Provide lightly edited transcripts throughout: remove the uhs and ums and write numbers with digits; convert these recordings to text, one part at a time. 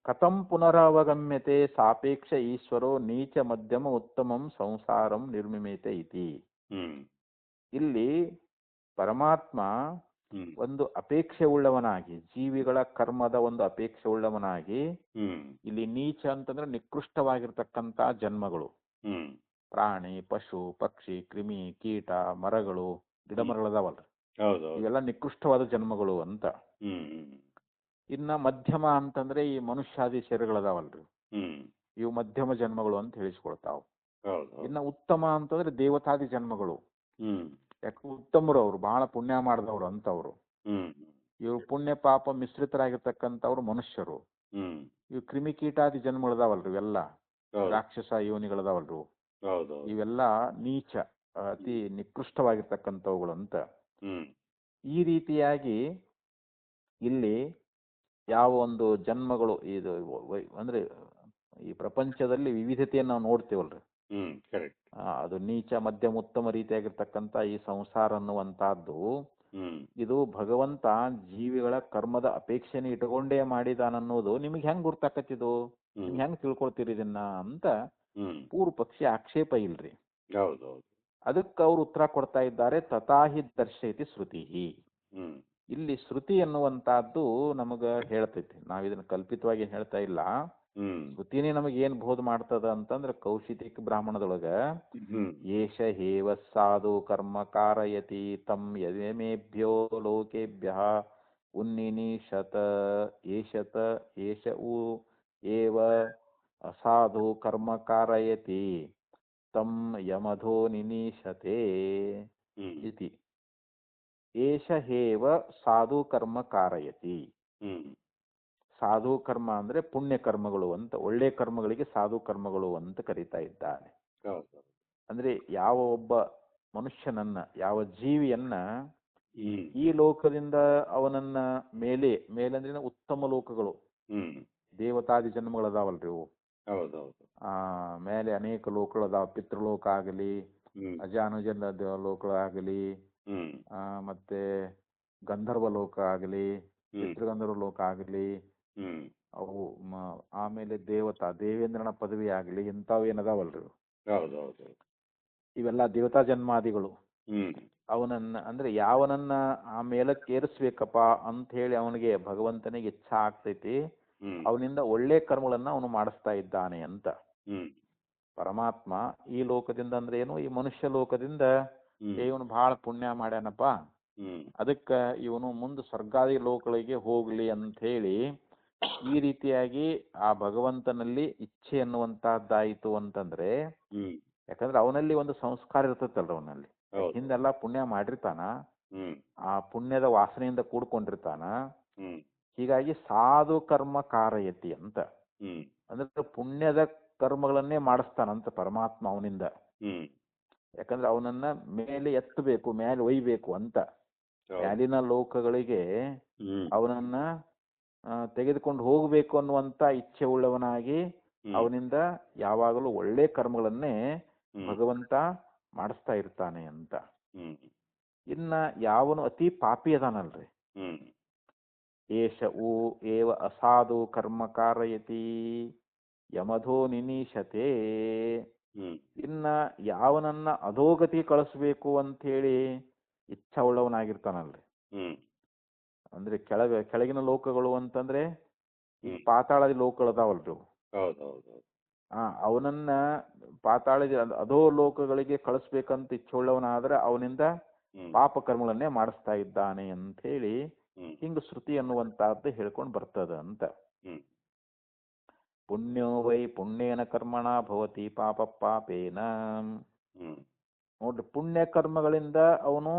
ಕಥಂ ಪುನರಾವಗಮ್ಯತೆ ಸಾಪೇಕ್ಷ ಈಶ್ವರೋ ನೀಚ ಮಧ್ಯಮ ಉತ್ತಮಂ ಸಂಸಾರಂ ನಿರ್ಮಿಮೇತೆ ಇತಿ. ಇಲ್ಲಿ ಪರಮಾತ್ಮ ಒಂದು ಅಪೇಕ್ಷೆ ಉಳ್ಳವನಾಗಿ, ಜೀವಿಗಳ ಕರ್ಮದ ಒಂದು ಅಪೇಕ್ಷೆ ಉಳ್ಳವನಾಗಿ, ಇಲ್ಲಿ ನೀಚ ಅಂತಂದ್ರೆ ನಿಕೃಷ್ಟವಾಗಿರ್ತಕ್ಕಂಥ ಜನ್ಮಗಳು, ಪ್ರಾಣಿ ಪಶು ಪಕ್ಷಿ ಕ್ರಿಮಿ ಕೀಟ ಮರಗಳು ಗಿಡಮರಗಳದಾವಲ್ಲ, ಇವೆಲ್ಲ ನಿಕೃಷ್ಟವಾದ ಜನ್ಮಗಳು ಅಂತ. ಇನ್ನ ಮಧ್ಯಮ ಅಂತಂದ್ರೆ ಈ ಮನುಷ್ಯಾದಿ ಶರೀರಗಳದಾವಲ್ರಿ, ಇವು ಮಧ್ಯಮ ಜನ್ಮಗಳು ಅಂತ ಹೇಳಿಸ್ಕೊಳ್ತಾವ. ಇನ್ನ ಉತ್ತಮ ಅಂತಂದ್ರೆ ದೇವತಾದಿ ಜನ್ಮಗಳು, ಯಾಕೆ ಉತ್ತಮರು ಅವ್ರು, ಬಹಳ ಪುಣ್ಯ ಮಾಡಿದವ್ರು ಅಂತವ್ರು. ಇವ್ರು ಪುಣ್ಯ ಪಾಪ ಮಿಶ್ರಿತರಾಗಿರ್ತಕ್ಕಂಥವ್ರು ಮನುಷ್ಯರು. ಇವು ಕ್ರಿಮಿಕೀಟಾದಿ ಜನ್ಮಗಳದಾವಲ್ರಿ, ಇವೆಲ್ಲ ರಾಕ್ಷಸ ಯೋನಿಗಳದಾವಲ್ರು, ಇವೆಲ್ಲ ನೀಚ ಅತಿ ನಿಕೃಷ್ಟವಾಗಿರ್ತಕ್ಕಂಥವುಗಳು ಅಂತ. ಈ ರೀತಿಯಾಗಿ ಇಲ್ಲಿ ಯಾವ ಒಂದು ಜನ್ಮಗಳು ಇದು ಅಂದ್ರೆ ಈ ಪ್ರಪಂಚದಲ್ಲಿ ವಿವಿಧತೆಯನ್ನು ನಾವು ನೋಡ್ತೇವಲ್ರಿ, ಅದು ನೀಚ ಮಧ್ಯಮ ಉತ್ತಮ ರೀತಿಯಾಗಿರ್ತಕ್ಕಂಥ ಈ ಸಂಸಾರ ಅನ್ನುವಂತಹದ್ದು, ಇದು ಭಗವಂತ ಜೀವಿಗಳ ಕರ್ಮದ ಅಪೇಕ್ಷೆನ ಇಟ್ಕೊಂಡೇ ಮಾಡಿದಾನನ್ನೋದು ನಿಮ್ಗೆ ಹೆಂಗ್ ಗುರ್ತಾಕತ್ತಿದು, ನಿಮ್ಗೆ ಹೆಂಗ್ ತಿಳ್ಕೊಳ್ತೀರಿ ಇದನ್ನ ಅಂತ ಪೂರ್ವ ಪಕ್ಷಿ ಆಕ್ಷೇಪ ಇಲ್ರಿ. ಅದಕ್ಕೆ ಅವ್ರು ಉತ್ತರ ಕೊಡ್ತಾ ಇದ್ದಾರೆ, ತಥಾಹಿ ದರ್ಶಯತಿ ಶ್ರುತಿ. ಇಲ್ಲಿ ಶ್ರುತಿ ಅನ್ನುವಂತಹದ್ದು ನಮಗ ಹೇಳ್ತೈತಿ, ನಾವಿದನ್ನ ಕಲ್ಪಿತವಾಗಿ ಹೇಳ್ತಾ ಇಲ್ಲ. ಶ್ರುತಿನೇ ನಮಗೆ ಏನ್ ಬೋಧ ಮಾಡ್ತದ ಅಂತಂದ್ರೆ, ಕೌಶಿತಿಕ್ ಬ್ರಾಹ್ಮಣದೊಳಗ ಏಷ ಹೇವ ಸಾಧು ಕರ್ಮ ಕಾರಯತಿ ತಂ ಯಮೇಭ್ಯೋ ಲೋಕೇಭ್ಯ ಉನ್ನಿನಿಶತ ಏಷತ ಏಷ ಉ ಏವ ಅಸಾಧು ಕರ್ಮ ಕಾರಯತಿ ತಂ ಯಮಧೋ ನಿನೀಶತೆ ಇತಿ. ಏಷ ಹೇವ ಸಾಧು ಕರ್ಮ ಕಾರಯತಿ. ಸಾಧು ಕರ್ಮ ಅಂದ್ರೆ ಪುಣ್ಯ ಕರ್ಮಗಳು ಅಂತ, ಒಳ್ಳೆ ಕರ್ಮಗಳಿಗೆ ಸಾಧು ಕರ್ಮಗಳು ಅಂತ ಕರೀತಾ ಇದ್ದಾನೆ. ಅಂದ್ರೆ ಯಾವ ಒಬ್ಬ ಮನುಷ್ಯನನ್ನ, ಯಾವ ಜೀವಿಯನ್ನ ಈ ಲೋಕದಿಂದ ಅವನನ್ನ ಮೇಲಂದ್ರೆ ಉತ್ತಮ ಲೋಕಗಳು, ದೇವತಾದಿ ಜನ್ಮಗಳದಾವಲ್ರಿ ಇವು, ಮೇಲೆ ಅನೇಕ ಲೋಕಗಳದಾವ, ಪಿತೃಲೋಕ ಆಗಲಿ, ಅಜಾನುಜನ ಲೋಕಗಳಾಗಲಿ, ಮತ್ತೆ ಗಂಧರ್ವ ಲೋಕ ಆಗಲಿ, ಪಿತೃಗಂಧರ್ವ ಲೋಕ ಆಗಲಿ, ಅವು ಆಮೇಲೆ ದೇವೇಂದ್ರನ ಪದವಿ ಆಗಲಿ, ಇಂಥವು ಏನದಾವಲ್ರಿ, ಇವೆಲ್ಲ ದೇವತಾ ಜನ್ಮಾದಿಗಳು. ಅವನನ್ನ ಅಂದ್ರೆ ಯಾವನನ್ನ ಆ ಮೇಲಕ್ಕೆ ಏರಿಸ್ಬೇಕಪ್ಪ ಅಂತ ಹೇಳಿ ಅವನಿಗೆ ಭಗವಂತನಿಗೆ ಇಚ್ಛಾ ಆಗ್ತೈತಿ, ಅವನಿಂದ ಒಳ್ಳೆ ಕರ್ಮಗಳನ್ನ ಅವನು ಮಾಡಿಸ್ತಾ ಇದ್ದಾನೆ ಅಂತ. ಪರಮಾತ್ಮ ಈ ಲೋಕದಿಂದ ಅಂದ್ರೆ ಏನು, ಈ ಮನುಷ್ಯ ಲೋಕದಿಂದ ಇವನು ಬಹಳ ಪುಣ್ಯ ಮಾಡ್ಯಾನಪ್ಪ, ಅದಕ್ಕ ಇವನು ಮುಂದೆ ಸ್ವರ್ಗಾದಿ ಲೋಕಗಳಿಗೆ ಹೋಗ್ಲಿ ಅಂತ ಹೇಳಿ ಈ ರೀತಿಯಾಗಿ ಆ ಭಗವಂತನಲ್ಲಿ ಇಚ್ಛೆ ಅನ್ನುವಂತಹದ್ದಾಯಿತು ಅಂತಂದ್ರೆ, ಯಾಕಂದ್ರೆ ಅವನಲ್ಲಿ ಒಂದು ಸಂಸ್ಕಾರ ಇರ್ತೈತಲ್ರ, ಅವನಲ್ಲಿ ಹಿಂದೆಲ್ಲ ಪುಣ್ಯ ಮಾಡಿರ್ತಾನ, ಆ ಪುಣ್ಯದ ವಾಸನೆಯಿಂದ ಕೂಡ್ಕೊಂಡಿರ್ತಾನ. ಹೀಗಾಗಿ ಸಾಧು ಕರ್ಮ ಕಾರಯತಿ ಅಂತ ಅಂದ್ರೆ ಪುಣ್ಯದ ಕರ್ಮಗಳನ್ನೇ ಮಾಡಿಸ್ತಾನಂತ ಪರಮಾತ್ಮ ಅವನಿಂದ. ಯಾಕಂದ್ರೆ ಅವನನ್ನ ಮೇಲೆ ಎತ್ತಬೇಕು, ಮೇಲೆ ಒಯ್ಬೇಕು ಅಂತ, ಮ್ಯಾಲಿನ ಲೋಕಗಳಿಗೆ ಅವನನ್ನ ತೆಗೆದುಕೊಂಡು ಹೋಗ್ಬೇಕು ಅನ್ನುವಂತ ಇಚ್ಛೆ ಉಳ್ಳವನಾಗಿ ಅವನಿಂದ ಯಾವಾಗಲೂ ಒಳ್ಳೆ ಕರ್ಮಗಳನ್ನೇ ಭಗವಂತ ಮಾಡಿಸ್ತಾ ಇರ್ತಾನೆ ಅಂತ. ಇನ್ನ ಯಾವನು ಅತಿ ಪಾಪಿ ಅದಾನಲ್ರಿ, ಏಷ ಉ ಏವ ಅಸಾಧು ಕರ್ಮ ಕಾರಯತಿ ಯಮಧೋ ನಿನೀಶತೆ. ಇನ್ನ ಯಾವನನ್ನ ಅಧೋಗತಿ ಕಳಿಸ್ಬೇಕು ಅಂತ ಹೇಳಿ ಇಚ್ಛಾ ಉಳ್ಳವನಾಗಿರ್ತಾನಲ್ರಿ, ಅಂದ್ರೆ ಕೆಳಗಿನ ಲೋಕಗಳು ಅಂತಂದ್ರೆ ಈ ಪಾತಾಳದ ಲೋಕಗಳದಾವಲ್ರಿ, ಅವನನ್ನ ಪಾತಾಳದ ಅಧೋ ಲೋಕಗಳಿಗೆ ಕಳಿಸ್ಬೇಕಂತ ಇಚ್ಛೆ ಉಳ್ಳವನಾದ್ರೆ ಅವನಿಂದ ಪಾಪ ಕರ್ಮಗಳನ್ನೇ ಮಾಡಿಸ್ತಾ ಇದ್ದಾನೆ ಅಂತ ಹೇಳಿ ಹಿಂಗ ಶ್ರುತಿ ಅನ್ನುವಂತಹದ್ದು ಹೇಳ್ಕೊಂಡು ಬರ್ತದ ಅಂತ. ಪುಣ್ಯೋ ವೈ ಪುಣ್ಯೇನ ಕರ್ಮಣ ಭವತಿ ಪಾಪ ಪಾಪೇನ. ನೋಡ್ರಿ, ಪುಣ್ಯ ಕರ್ಮಗಳಿಂದ ಅವನು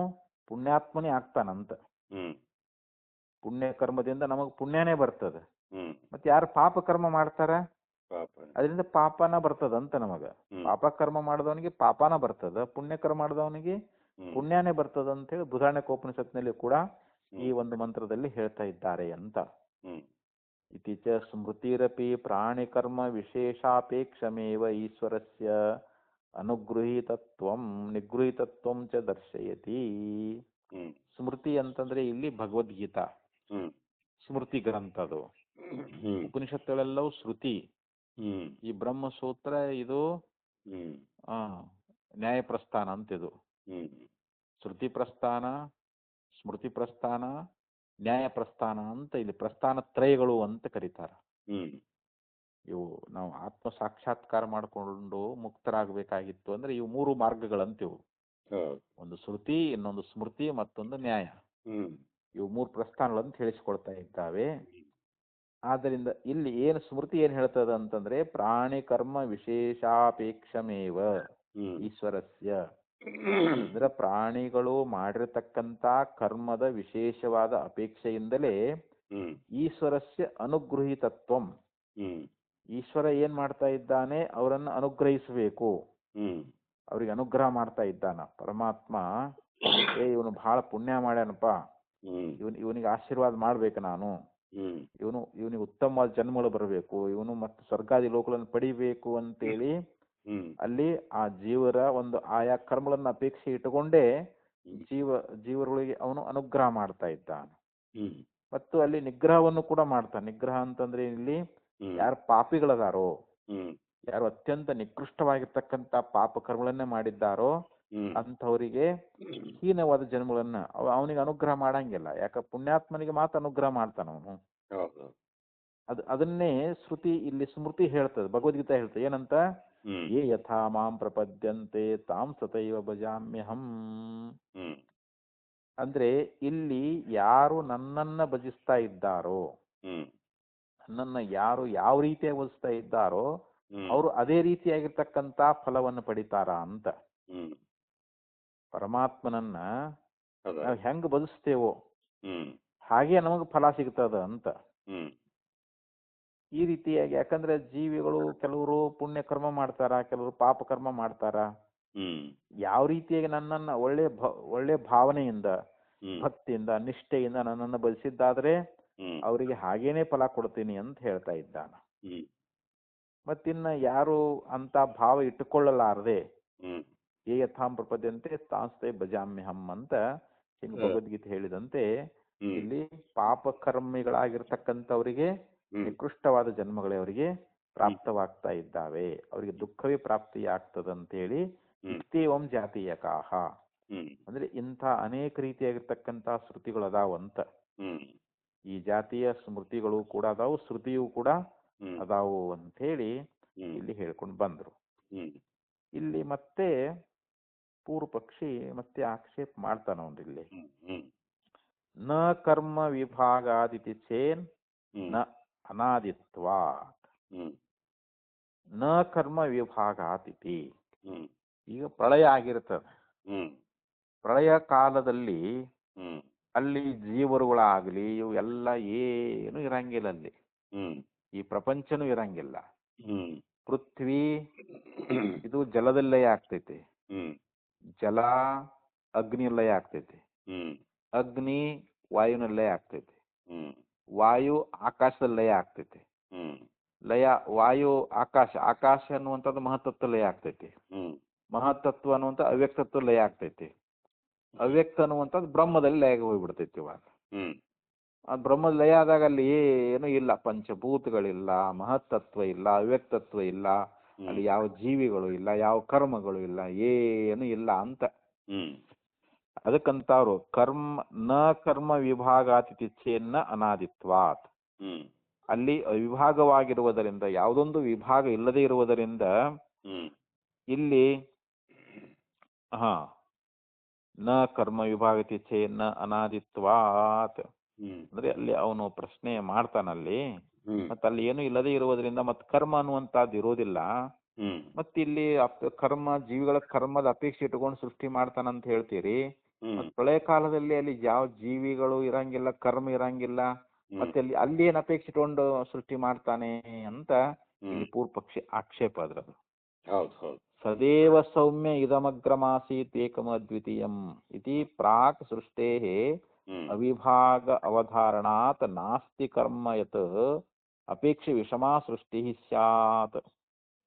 ಪುಣ್ಯಾತ್ಮನೇ ಆಗ್ತಾನಂತ. ಪುಣ್ಯ ಕರ್ಮದಿಂದ ನಮಗ್ ಪುಣ್ಯನೇ ಬರ್ತದ, ಮತ್ತೆ ಯಾರು ಪಾಪ ಕರ್ಮ ಮಾಡ್ತಾರ ಅದರಿಂದ ಪಾಪನ ಬರ್ತದಂತ ನಮಗ. ಪಾಪ ಕರ್ಮ ಮಾಡಿದವನಿಗೆ ಪಾಪನ ಬರ್ತದ, ಪುಣ್ಯ ಕರ್ಮ ಮಾಡಿದವನಿಗೆ ಪುಣ್ಯನೇ ಬರ್ತದ ಅಂತ ಹೇಳಿ ಬೃಹದಾರಣ್ಯಕೋಪನಿಷತ್ನಲ್ಲಿ ಕೂಡ ಈ ಒಂದು ಮಂತ್ರದಲ್ಲಿ ಹೇಳ್ತಾ ಇದ್ದಾರೆ ಅಂತ. ಇತಿಚ ಸ್ಮೃತಿರಪಿ ಪ್ರಾಣಿ ಕರ್ಮ ವಿಶೇಷಾಪೇಕ್ಷಮೇವ ಈಶ್ವರಸ್ಯ ಅನುಗೃಹೀತತ್ವಂ ನಿಗೃಹೀತತ್ವಂ ಚ ದರ್ಶಯತಿ. ಸ್ಮೃತಿ ಅಂತಂದ್ರೆ ಇಲ್ಲಿ ಭಗವದ್ಗೀತಾ ಸ್ಮೃತಿ ಗ್ರಂಥದು. ಉಪನಿಷತ್ತುಗಳೆಲ್ಲವೂ ಶ್ರುತಿ. ಈ ಬ್ರಹ್ಮಸೂತ್ರ ಇದು ನ್ಯಾಯ ಪ್ರಸ್ಥಾನ ಅಂತಿದು. ಶ್ರುತಿ ಪ್ರಸ್ಥಾನ, ಸ್ಮೃತಿ ಪ್ರಸ್ಥಾನ, ನ್ಯಾಯ ಪ್ರಸ್ಥಾನ ಅಂತ ಇಲ್ಲಿ ಪ್ರಸ್ಥಾನ ತ್ರಯಗಳು ಅಂತ ಕರೀತಾರೆ. ಇವು ನಾವು ಆತ್ಮ ಸಾಕ್ಷಾತ್ಕಾರ ಮಾಡಿಕೊಂಡು ಮುಕ್ತರಾಗಬೇಕಾಗಿತ್ತು ಅಂದ್ರೆ ಇವು 3 ಮಾರ್ಗಗಳಂತಿವು. ಒಂದು ಶ್ರುತಿ, ಇನ್ನೊಂದು ಸ್ಮೃತಿ, ಮತ್ತೊಂದು ನ್ಯಾಯ. ಇವು 3 ಪ್ರಸ್ಥಾನಗಳಂತ ಹೇಳಿಸಿಕೊಳ್ತಾ ಇದ್ದಾವೆ. ಆದ್ದರಿಂದ ಇಲ್ಲಿ ಏನು ಸ್ಮೃತಿ ಏನ್ ಹೇಳ್ತದ ಅಂತಂದ್ರೆ ಪ್ರಾಣಿ ಕರ್ಮ ವಿಶೇಷಾಪೇಕ್ಷಮೇವ ಈಶ್ವರಸ್ಯ, ಅಂದ್ರೆ ಪ್ರಾಣಿಗಳು ಮಾಡಿರತಕ್ಕಂತ ಕರ್ಮದ ವಿಶೇಷವಾದ ಅಪೇಕ್ಷೆಯಿಂದಲೇ ಈಶ್ವರಸ್ಯ ಅನುಗೃಹೀತತ್ವಂ, ಈಶ್ವರ ಏನ್ ಮಾಡ್ತಾ ಇದ್ದಾನೆ ಅವರನ್ನು ಅನುಗ್ರಹಿಸಬೇಕು, ಅವ್ರಿಗೆ ಅನುಗ್ರಹ ಮಾಡ್ತಾ ಇದ್ದಾನ. ಪರಮಾತ್ಮ ಇವನು ಬಹಳ ಪುಣ್ಯ ಮಾಡ್ಯಾನಪ್ಪ, ಇವನಿಗೆ ಆಶೀರ್ವಾದ ಮಾಡ್ಬೇಕು ನಾನು, ಇವನಿಗೆ ಉತ್ತಮವಾದ ಜನ್ಮಗಳು ಬರಬೇಕು, ಇವನು ಮತ್ತೆ ಸ್ವರ್ಗಾದಿ ಲೋಕಗಳನ್ನು ಪಡಿಬೇಕು ಅಂತೇಳಿ ಅಲ್ಲಿ ಆ ಜೀವರ ಒಂದು ಆಯಾ ಕರ್ಮಗಳನ್ನು ಅಪೇಕ್ಷೆ ಇಟ್ಟುಕೊಂಡೇ ಜೀವರುಗಳಿಗೆ ಅವನು ಅನುಗ್ರಹ ಮಾಡ್ತಾ ಇದ್ದಾನೆ. ಮತ್ತು ಅಲ್ಲಿ ನಿಗ್ರಹವನ್ನು ಕೂಡ ಮಾಡ್ತಾನೆ. ನಿಗ್ರಹ ಅಂತಂದ್ರೆ ಇಲ್ಲಿ ಯಾರು ಪಾಪಿಗಳದಾರೋ, ಯಾರು ಅತ್ಯಂತ ನಿಕೃಷ್ಟವಾಗಿರ್ತಕ್ಕಂಥ ಪಾಪ ಕರ್ಮಗಳನ್ನೇ ಮಾಡಿದ್ದಾರೋ ಅಂಥವರಿಗೆ ಹೀನವಾದ ಜನ್ಮಗಳನ್ನ ಅವನಿಗೆ ಅನುಗ್ರಹ ಮಾಡಂಗಿಲ್ಲ. ಯಾಕ ಪುಣ್ಯಾತ್ಮನಿಗೆ ಮಾತ್ರ ಅನುಗ್ರಹ ಮಾಡ್ತಾನ ಅವನು. ಅದನ್ನೇ ಶ್ರುತಿ ಇಲ್ಲಿ ಸ್ಮೃತಿ ಹೇಳ್ತದೆ, ಭಗವದ್ಗೀತಾ ಹೇಳ್ತದೆ ಏನಂತ, ಯೇ ಯಥಾ ಮಾಂ ಪ್ರಪದ್ಯಂತೆ ತಾಂ ಸತೈವ ಭಜಾಮ್ಯಹಂ. ಅಂದ್ರೆ ಇಲ್ಲಿ ಯಾರು ನನ್ನನ್ನ ಭಜಿಸ್ತಾ ಇದ್ದಾರೋ, ನನ್ನನ್ನ ಯಾರು ಯಾವ ರೀತಿಯಾಗಿ ಭಜಿಸ್ತಾ ಇದ್ದಾರೋ ಅವರು ಅದೇ ರೀತಿಯಾಗಿರ್ತಕ್ಕಂತ ಫಲವನ್ನು ಪಡಿತಾರ ಅಂತ. ಪರಮಾತ್ಮನನ್ನ ನಾವು ಹೆಂಗ್ ಭಜಿಸ್ತೇವೋ ಹಾಗೆ ನಮಗ್ ಫಲ ಸಿಗ್ತದ ಅಂತ. ಈ ರೀತಿಯಾಗಿ, ಯಾಕಂದ್ರೆ ಜೀವಿಗಳು ಕೆಲವರು ಪುಣ್ಯ ಕರ್ಮ ಮಾಡ್ತಾರ, ಕೆಲವರು ಪಾಪ ಕರ್ಮ ಮಾಡ್ತಾರ. ಯಾವ ರೀತಿಯಾಗಿ ನನ್ನನ್ನ ಒಳ್ಳೆ ಭಾವನೆಯಿಂದ, ಭಕ್ತಿಯಿಂದ, ನಿಷ್ಠೆಯಿಂದ ನನ್ನನ್ನು ಭಜಿಸಿದ್ದಾದ್ರೆ ಅವರಿಗೆ ಹಾಗೇನೆ ಫಲ ಕೊಡ್ತೀನಿ ಅಂತ ಹೇಳ್ತಾ ಇದ್ದಾನ. ಮತ್ತಿನ್ನ ಯಾರು ಅಂತ ಭಾವ ಇಟ್ಟುಕೊಳ್ಳಲಾರದೆ ಏ ಯಥಾಂ ಪ್ರಪದ್ಯಂತೆ ತಾಂಸ್ತೆ ಭಜಾಮ್ಯಹಂ ಅಂತ ಹಿಂಗ್ ಭಗವದ್ಗೀತೆ ಹೇಳಿದಂತೆ ಇಲ್ಲಿ ಪಾಪಕರ್ಮಿಗಳಾಗಿರ್ತಕ್ಕಂಥವರಿಗೆ ನಿಕೃಷ್ಟವಾದ ಜನ್ಮಗಳೇ ಅವರಿಗೆ ಪ್ರಾಪ್ತವಾಗ್ತಾ ಇದ್ದಾವೆ, ಅವರಿಗೆ ದುಃಖವೇ ಪ್ರಾಪ್ತಿಯಾಗ್ತದಂತೇಳಿ ಇತ್ಯೇವಂ ಜಾತೀಯಕಾಹ, ಅಂದ್ರೆ ಇಂಥ ಅನೇಕ ರೀತಿಯಾಗಿರ್ತಕ್ಕಂಥ ಶ್ರುತಿಗಳು ಅದಾವಂತ. ಈ ಜಾತಿಯ ಸ್ಮೃತಿಗಳು ಕೂಡ ಅದಾವು, ಶ್ರುತಿಯು ಕೂಡ ಅದಾವು ಅಂತ ಹೇಳಿ ಇಲ್ಲಿ ಹೇಳ್ಕೊಂಡು ಬಂದ್ರು. ಇಲ್ಲಿ ಮತ್ತೆ ಪೂರ್ವ ಪಕ್ಷಿ ಮತ್ತೆ ಆಕ್ಷೇಪ ಮಾಡ್ತಾನ ಇಲ್ಲಿ, ನ ಕರ್ಮ ವಿಭಾಗಾದಿತಿ ಚೇನ್ ನ ಅನಾದಿತ್ವಾತ್. ನ ಕರ್ಮ ವಿಭಾಗಾದಿತಿ, ಈಗ ಪ್ರಳಯ ಆಗಿರ್ತದೆ. ಪ್ರಳಯ ಕಾಲದಲ್ಲಿ ಅಲ್ಲಿ ಜೀವರುಗಳಾಗ್ಲಿ ಇವು ಎಲ್ಲ ಏನು ಇರಂಗಿಲ್ಲ, ಅಲ್ಲಿ ಈ ಪ್ರಪಂಚನೂ ಇರಂಗಿಲ್ಲ. ಪೃಥ್ವಿ ಇದು ಜಲದಲ್ಲೇ ಆಗ್ತೈತಿ, ಜಲ ಅಗ್ನಿಯಲ್ಲೇ ಆಗ್ತೈತಿ, ಅಗ್ನಿ ವಾಯುನಲ್ಲೇ ಆಗ್ತೈತಿ, ವಾಯು ಆಕಾಶದಲ್ಲೇ ಆಗ್ತೈತಿ, ಲಯ ವಾಯು ಆಕಾಶ, ಆಕಾಶ ಅನ್ನುವಂಥದ್ದು ಮಹತ್ತತ್ವ ಲಯ ಆಗ್ತೈತಿ, ಮಹತ್ತತ್ವ ಅನ್ನುವಂಥ ಅವ್ಯಕ್ತತ್ವ ಲಯ ಆಗ್ತೈತಿ, ಅವ್ಯಕ್ತ ಅನ್ನುವಂಥದ್ದು ಬ್ರಹ್ಮದಲ್ಲಿ ಲಯ ಹೋಗ್ಬಿಡ್ತೈತಿ. ಇವಾಗ ಆ ಬ್ರಹ್ಮದ ಲಯ ಆದಾಗ ಅಲ್ಲಿ ಏನು ಇಲ್ಲ, ಪಂಚಭೂತಗಳಿಲ್ಲ, ಮಹತ್ತತ್ವ ಇಲ್ಲ, ಅವ್ಯಕ್ತತ್ವ ಇಲ್ಲ, ಅಲ್ಲಿ ಯಾವ ಜೀವಿಗಳು ಇಲ್ಲ, ಯಾವ ಕರ್ಮಗಳು ಇಲ್ಲ, ಏನು ಇಲ್ಲ ಅಂತ. ಅದಕ್ಕಂತವ್ರು ನ ಕರ್ಮ ವಿಭಾಗಾತಿಥಿಚ್ಛೇನ್ನ ಅನಾದಿತ್ವಾತ್. ಅಲ್ಲಿ ಅವಿಭಾಗವಾಗಿರುವುದರಿಂದ, ಯಾವುದೊಂದು ವಿಭಾಗ ಇಲ್ಲದೆ ಇರುವುದರಿಂದ ಇಲ್ಲಿ ನ ಕರ್ಮ ವಿಭಾಗತಿಚ್ಛೇನ್ನ ಅನಾದಿತ್ವಾತ್ ಅಂದ್ರೆ ಅಲ್ಲಿ ಅವನು ಪ್ರಶ್ನೆ ಮಾಡ್ತಾನಲ್ಲಿ. ಮತ್ತೆ ಅಲ್ಲಿ ಏನು ಇಲ್ಲದೆ ಇರುವುದರಿಂದ ಮತ್ತೆ ಕರ್ಮ ಅನ್ನುವಂತದ್ದು ಇರೋದಿಲ್ಲ. ಮತ್ತಿಲ್ಲಿ ಕರ್ಮ, ಜೀವಿಗಳ ಕರ್ಮದ ಅಪೇಕ್ಷೆ ಇಟ್ಕೊಂಡು ಸೃಷ್ಟಿ ಮಾಡ್ತಾನಂತ ಹೇಳ್ತೀರಿ. ಮತ್ ಪ್ರಳಯ ಕಾಲದಲ್ಲಿ ಅಲ್ಲಿ ಯಾವ ಜೀವಿಗಳು ಇರಂಗಿಲ್ಲ, ಕರ್ಮ ಇರಂಗಿಲ್ಲ, ಮತ್ತೆ ಅಲ್ಲಿ ಏನ್ ಅಪೇಕ್ಷೆ ಇಟ್ಕೊಂಡು ಸೃಷ್ಟಿ ಮಾಡ್ತಾನೆ ಅಂತ ಇಲ್ಲಿ ಪೂರ್ವ ಪಕ್ಷಿ ಆಕ್ಷೇಪ ಅದ್ರದ್ದು. ಸದೇವ ಸೌಮ್ಯ ಇದಮಗ್ರಮಾಸೀತ್ ಏಕಮದ್ವಿತೀಯಂ ಇತಿ ಪ್ರಾಕ್ ಸೃಷ್ಟೇಃ ಅವಿಭಾಗ ಅವಧಾರಣಾತ್ ನಾಸ್ತಿ ಕರ್ಮ ಯತ್ ಅಪೇಕ್ಷೆ ವಿಷಮಾ ಸೃಷ್ಟಿ ಸ್ಯಾತ್.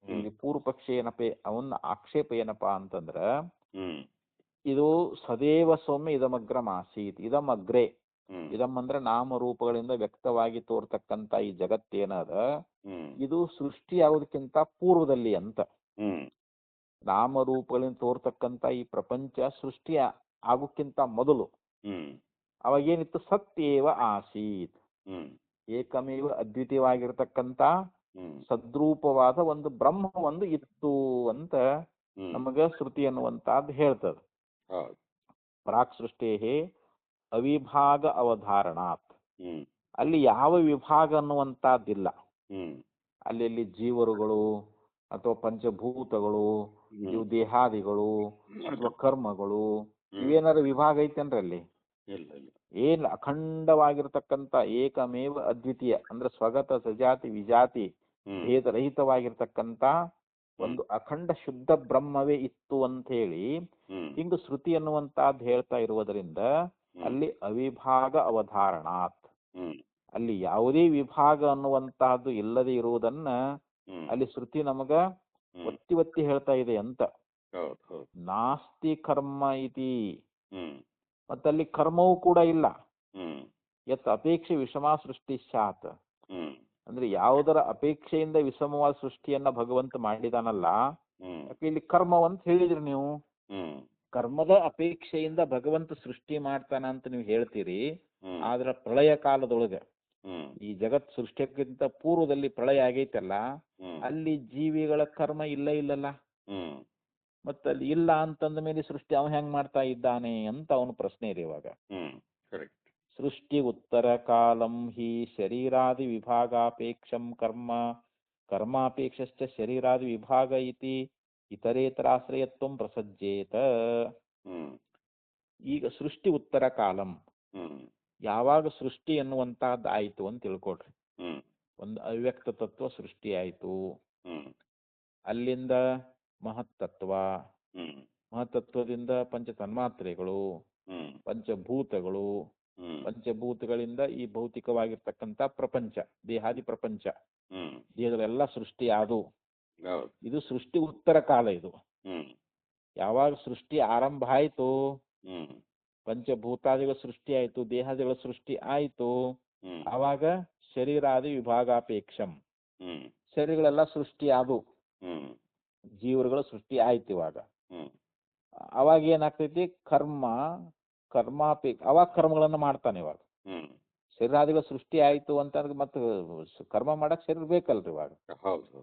ಇಲ್ಲಿ ಪೂರ್ವ ಪಕ್ಷಿ ಅವನ ಆಕ್ಷೇಪ ಏನಪ್ಪಾ ಅಂತಂದ್ರ, ಇದು ಸದೇವ ಸೌಮ್ಯ ಇದಮಗ್ರಮಾಸೀತ್, ಇದಮಗ್ರೆ ಹ್ಮ್ ಇದಂ ಅಂದ್ರೆ ನಾಮರೂಪಗಳಿಂದ ವ್ಯಕ್ತವಾಗಿ ತೋರ್ತಕ್ಕಂತ ಈ ಜಗತ್ತೇನದ ಹ್ಮ್ ಇದು ಸೃಷ್ಟಿಯಾಗೋದಕ್ಕಿಂತ ಪೂರ್ವದಲ್ಲಿ ಅಂತ. ಹ್ಮ್ ನಾಮರೂಪಗಳಿಂದ ತೋರ್ತಕ್ಕಂತ ಈ ಪ್ರಪಂಚ ಸೃಷ್ಟಿ ಆಗೋಕ್ಕಿಂತ ಮೊದಲು ಹ್ಮ್ ಅವಾಗೇನಿತ್ತು, ಸತ್ಯೇವ ಆಸೀತ್, ಹ್ಮ್ ಏಕಮೇವ ಅದ್ವಿತೀಯವಾಗಿರ್ತಕ್ಕಂತ ಹ್ಮ್ ಸದ್ರೂಪವಾದ ಒಂದು ಬ್ರಹ್ಮ ಒಂದು ಇತ್ತು ಅಂತ ಹ್ಮ್ ನಮಗ ಶ್ರುತಿ ಅನ್ನುವಂತಹದ್ದು ಹೇಳ್ತದೆ. ಹೌದು. ಪ್ರಾಕ್ ಸೃಷ್ಟೇ ಅವಿಭಾಗ ಅವಧಾರಣಾತ್, ಹ್ಮ್ ಅಲ್ಲಿ ಯಾವ ವಿಭಾಗ ಅನ್ನುವಂತಹದ್ದಿಲ್ಲ. ಹ್ಮ್ ಅಲ್ಲಿ ಜೀವರುಗಳು ಅಥವಾ ಪಂಚಭೂತಗಳು, ಹ್ಮ್ ಇವು ದೇಹಾದಿಗಳು ಅಥವಾ ಕರ್ಮಗಳು, ಹ್ಮ್ ಇವೇನಾದ್ರು ವಿಭಾಗ ಐತೇನ್ರಿ ಅಲ್ಲಿ? ಇಲ್ಲ ಇಲ್ಲ. ಏನ್ ಅಖಂಡವಾಗಿರ್ತಕ್ಕಂಥ ಏಕಮೇವ ಅದ್ವಿತೀಯ ಅಂದ್ರೆ ಸ್ವಗತ ಸಜಾತಿ ವಿಜಾತಿ ಹ್ಮ್ ಭೇದರಹಿತವಾಗಿರ್ತಕ್ಕಂಥ ಹ್ಮ್ ಒಂದು ಅಖಂಡ ಶುದ್ಧ ಬ್ರಹ್ಮವೇ ಇತ್ತು ಅಂತ ಹೇಳಿ ಹ್ಮ್ ಹಿಂಗ ಶ್ರುತಿ ಅನ್ನುವಂತಹದ್ದು ಹೇಳ್ತಾ ಇರುವುದರಿಂದ ಹ್ಮ್ ಅಲ್ಲಿ ಅವಿಭಾಗ ಅವಧಾರಣಾತ್, ಹ್ಮ್ ಅಲ್ಲಿ ಯಾವುದೇ ವಿಭಾಗ ಅನ್ನುವಂತಹದ್ದು ಇಲ್ಲದೆ ಇರುವುದನ್ನ ಹ್ಮ್ ಅಲ್ಲಿ ಶ್ರುತಿ ನಮಗ ಹ್ಮ್ ಒತ್ತಿ ಒತ್ತಿ ಹೇಳ್ತಾ ಇದೆ ಅಂತ. ಹೌದು ಹೌದು. ನಾಸ್ತಿ ಕರ್ಮ ಇತಿ, ಹ್ಮ್ ಮತ್ತಲ್ಲಿ ಕರ್ಮವೂ ಕೂಡ ಇಲ್ಲ. ಹ್ಮ್ ಯತ್ ಅಪೇಕ್ಷೆ ವಿಷಮ ಸೃಷ್ಟಿ ಶಾತ್, ಹ್ಮ್ ಅಂದ್ರೆ ಯಾವುದರ ಅಪೇಕ್ಷೆಯಿಂದ ವಿಷಮವಾದ ಸೃಷ್ಟಿಯನ್ನ ಭಗವಂತ ಮಾಡಿದಾನಲ್ಲ, ಹ್ಮ್ ಯಾಕೆ ಇಲ್ಲಿ ಕರ್ಮವಂತ ಹೇಳಿದ್ರಿ ನೀವು. ಹ್ಮ್ ಕರ್ಮದ ಅಪೇಕ್ಷೆಯಿಂದ ಭಗವಂತ ಸೃಷ್ಟಿ ಮಾಡ್ತಾನ ಅಂತ ನೀವು ಹೇಳ್ತೀರಿ. ಹ್ಮ್ ಆದ್ರ ಪ್ರಳಯ ಕಾಲದೊಳಗೆ ಹ್ಮ್ ಈ ಜಗತ್ ಸೃಷ್ಟಿಯಕ್ಕಿಂತ ಪೂರ್ವದಲ್ಲಿ ಪ್ರಳಯ ಆಗೈತಲ್ಲ, ಹ್ಮ್ ಅಲ್ಲಿ ಜೀವಿಗಳ ಕರ್ಮ ಇಲ್ಲಲ್ಲ. ಹ್ಮ್ ಮತ್ತಲ್ಲಿ ಇಲ್ಲ ಅಂತಂದ ಮೇಲೆ ಸೃಷ್ಟಿ ಅವನು ಹೆಂಗ್ ಮಾಡ್ತಾ ಇದ್ದಾನೆ ಅಂತ ಅವನು ಪ್ರಶ್ನೆ ಇದೆ ಇವಾಗ. ಹ್ಮ್ ಕರೆಕ್ಟ್. ಸೃಷ್ಟಿ ಉತ್ತರ ಕಾಲಂ ಹಿ ಶರೀರಾದಿ ವಿಭಾಗಾಪೇಕ್ಷಂ ಕರ್ಮ, ಕರ್ಮಾಪೇಕ್ಷಶ್ಚ ಶರೀರಾದಿ ವಿಭಾಗ ಇತಿ ಇತರೇತರಾಶ್ರಯತ್ವಂ ಪ್ರಸಜ್ಜೇತ. ಹ್ಮ್ ಈಗ ಸೃಷ್ಟಿ ಉತ್ತರ ಕಾಲಂ, ಹ್ಮ್ ಯಾವಾಗ ಸೃಷ್ಟಿ ಎನ್ನುವಂತಹದ್ದು ಆಯ್ತು ಅಂತ ತಿಳ್ಕೊಡ್ರಿ. ಹ್ಮ್ ಒಂದು ಅವ್ಯಕ್ತ ತತ್ವ ಸೃಷ್ಟಿ ಆಯ್ತು, ಹ್ಮ್ ಅಲ್ಲಿಂದ ಮಹತ್ತತ್ವ, ಹ್ಮ್ ಮಹತ್ತತ್ವದಿಂದ ಪಂಚ ತನ್ಮಾತ್ರೆಗಳು, ಹ್ಮ್ ಪಂಚಭೂತಗಳು, ಹ್ಮ್ ಪಂಚಭೂತಗಳಿಂದ ಈ ಭೌತಿಕವಾಗಿರ್ತಕ್ಕಂಥ ಪ್ರಪಂಚ, ದೇಹಾದಿ ಪ್ರಪಂಚ, ಹ್ಮ್ ದೇಹಗಳೆಲ್ಲ ಸೃಷ್ಟಿ ಆದವು. ಹೌದು. ಇದು ಸೃಷ್ಟಿ ಉತ್ತರ ಕಾಲ. ಇದು ಹ್ಮ್ ಯಾವಾಗ ಸೃಷ್ಟಿ ಆರಂಭ ಆಯ್ತು, ಹ್ಮ್ ಪಂಚಭೂತಾದಿಗಳ ಸೃಷ್ಟಿ ಆಯ್ತು, ದೇಹಾದಿಗಳ ಸೃಷ್ಟಿ ಆಯ್ತು, ಹ್ಮ್ ಆವಾಗ ಶರೀರಾದಿ ವಿಭಾಗಾಪೇಕ್ಷಂ, ಹ್ಮ್ ಶರೀರಗಳೆಲ್ಲ ಸೃಷ್ಟಿ ಆದವು, ಹ್ಮ್ ಜೀವರುಗಳ ಸೃಷ್ಟಿ ಆಯ್ತು. ಇವಾಗ ಹ್ಮ್ ಅವಾಗ ಏನಾಗ್ತೈತಿ, ಕರ್ಮಾಪೇಕ್ಷ, ಅವಾಗ ಕರ್ಮಗಳನ್ನ ಮಾಡ್ತಾನೆ. ಇವಾಗ ಹ್ಮ್ ಶರೀರಾದಿಗಳ ಸೃಷ್ಟಿ ಆಯ್ತು ಅಂತಂದ್ರೆ ಮತ್ತೆ ಕರ್ಮ ಮಾಡಕ್ ಶರೀರ ಬೇಕಲ್ರಿ. ಇವಾಗ ಹೌದು.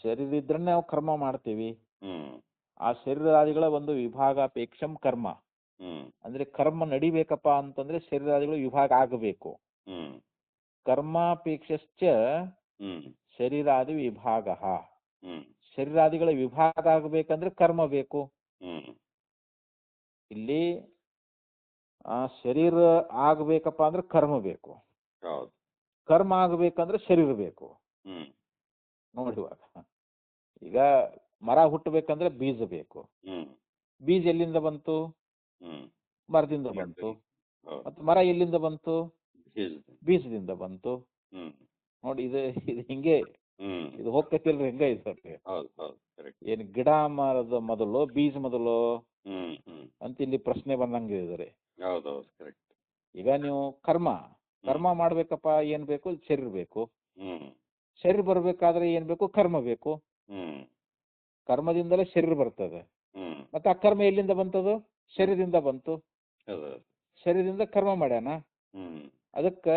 ಶರೀರ ಇದ್ರೆ ನಾವು ಕರ್ಮ ಮಾಡ್ತೀವಿ. ಹ್ಮ್ ಆ ಶರೀರಾದಿಗಳ ಒಂದು ವಿಭಾಗಾಪೇಕ್ಷಂ ಕರ್ಮ ಹ್ಮ್ ಅಂದ್ರೆ ಕರ್ಮ ನಡಿಬೇಕಪ್ಪ ಅಂತಂದ್ರೆ ಶರೀರಾದಿಗಳು ವಿಭಾಗ ಆಗಬೇಕು. ಹ್ಮ್ ಕರ್ಮಾಪೇಕ್ಷಶ್ಚ ಹ್ಮ್ ಶರೀರಾದಿ ವಿಭಾಗ, ಹ್ಮ್ ಶರೀರಾದಿಗಳ ವಿಭಾಗ ಆಗಬೇಕಂದ್ರೆ ಕರ್ಮ ಬೇಕು. ಹ್ಮ್ ಇಲ್ಲಿ ಶರೀರ ಆಗ್ಬೇಕಪ್ಪ ಅಂದ್ರೆ ಕರ್ಮ ಬೇಕು, ಹೌದು. ಕರ್ಮ ಆಗ್ಬೇಕಂದ್ರೆ ಶರೀರ ಬೇಕು. ಹ್ಮ್ ನೋಡುವಾಗ ಈಗ ಮರ ಹುಟ್ಟಬೇಕಂದ್ರೆ ಬೀಜ ಬೇಕು. ಹ್ಮ್ ಬೀಜ ಎಲ್ಲಿಂದ ಬಂತು? ಹ್ಮ್ ಮರದಿಂದ ಬಂತು. ಹೌದು. ಮತ್ತು ಮರ ಎಲ್ಲಿಂದ ಬಂತು? ಬೀಜದಿಂದ ಬಂತು. ಹ್ಮ್ ನೋಡಿ, ಇದು ಹಿಂಗೆ ಹ್ಮ್ ಇದು ಹೋಗ್ತೈತಿಲ್ರಿ, ಹಿಂಗ ಐತೆ. ಹೌದು ಹೌದು ಕರೆಕ್ಟ್. ಏನು ಗಿಡ ಮರದ ಮೊದಲು ಬೀಜ ಮೊದಲು ಹ್ಮ್ ಹ್ಮ್ ಅಂತ ಇಲ್ಲಿ ಪ್ರಶ್ನೆ ಬಂದಂಗೆ ಇದ್ದಾರೆ. ಹೌದೌದು ಕರೆಕ್ಟ್. ಈಗ ನೀವು ಕರ್ಮ ಮಾಡ್ಬೇಕಪ್ಪ, ಏನ್ ಬೇಕು? ಶರೀರ ಬೇಕು. ಹ್ಮ್ ಶರೀರ ಬರ್ಬೇಕಾದ್ರೆ ಏನ್ ಬೇಕು? ಕರ್ಮ ಬೇಕು. ಹ್ಮ್ ಕರ್ಮದಿಂದಲೇ ಶರೀರ ಬರ್ತದೆ. ಹ್ಮ್ ಮತ್ತೆ ಆ ಕರ್ಮ ಎಲ್ಲಿಂದ ಬಂತದು? ಶರೀರದಿಂದ ಬಂತು. ಹೌದು. ಶರೀರದಿಂದ ಕರ್ಮ ಮಾಡ್ಯಾನ. ಹ್ಮ್ ಅದಕ್ಕೆ